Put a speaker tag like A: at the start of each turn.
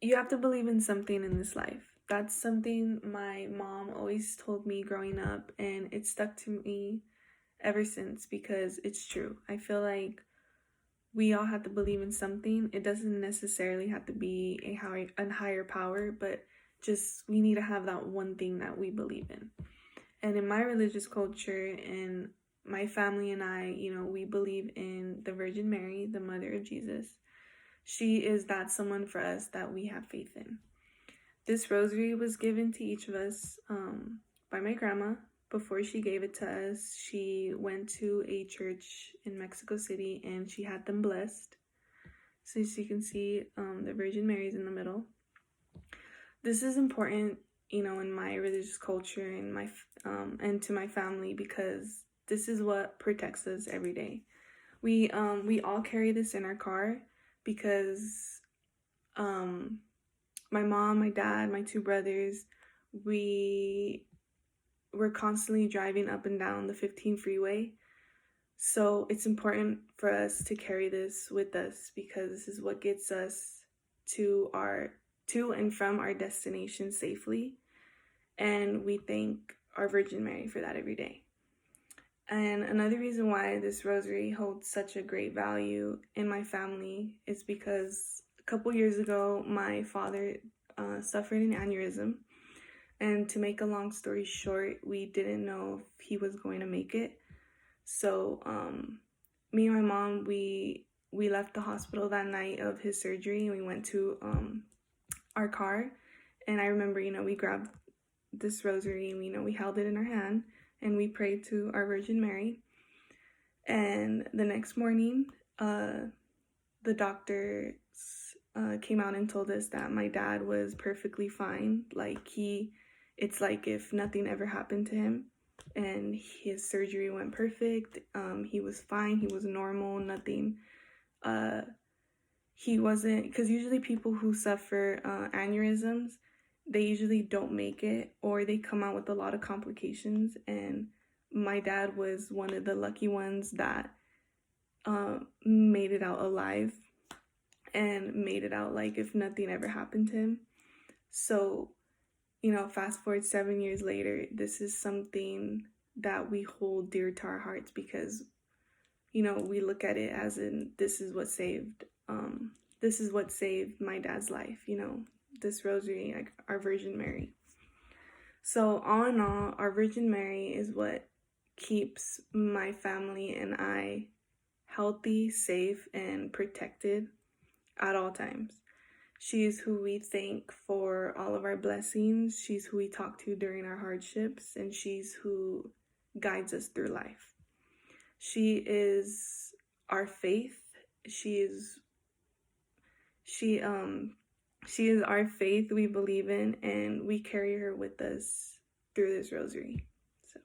A: you have to believe in something in this life. That's something my mom always told me growing up, and it stuck to me ever since because it's true. I feel like we all have to believe in something. It doesn't necessarily have to be a higher power, but just we need to have that one thing that we believe in. And in my religious culture and my family and I, we believe in the Virgin Mary, the mother of Jesus. She is that someone for us that we have faith in. This rosary was given to each of us by my grandma. Before she gave it to us, she went to a church in Mexico City and she had them blessed. So as you can see, the Virgin Mary's in the middle. This is important, in my religious culture and and to my family because this is what protects us every day. We all carry this in our car because my mom, my dad, my two brothers, we're constantly driving up and down the 15 freeway. So it's important for us to carry this with us because this is what gets us to and from our destination safely. And we thank our Virgin Mary for that every day. And another reason why this rosary holds such a great value in my family is because a couple years ago, my father suffered an aneurysm. And to make a long story short, we didn't know if he was going to make it. So me and my mom, we left the hospital that night of his surgery and we went to our car. And I remember, we grabbed this rosary and, we held it in our hand and we prayed to our Virgin Mary. And the next morning, the doctors came out and told us that my dad was perfectly fine. It's like if nothing ever happened to him. And his surgery went perfect. He was fine. He was normal. Nothing. He wasn't, because usually people who suffer aneurysms, they usually don't make it or they come out with a lot of complications. And my dad was one of the lucky ones that made it out alive and made it out like if nothing ever happened to him. So, fast forward 7 years later, this is something that we hold dear to our hearts because, we look at it as in this is what saved my dad's life, this rosary, like our Virgin Mary. So all in all, our Virgin Mary is what keeps my family and I healthy, safe, and protected at all times. She is who we thank for all of our blessings. She's who we talk to during our hardships, and she's who guides us through life. She is our faith. She is our faith we believe in, and we carry her with us through this rosary. So.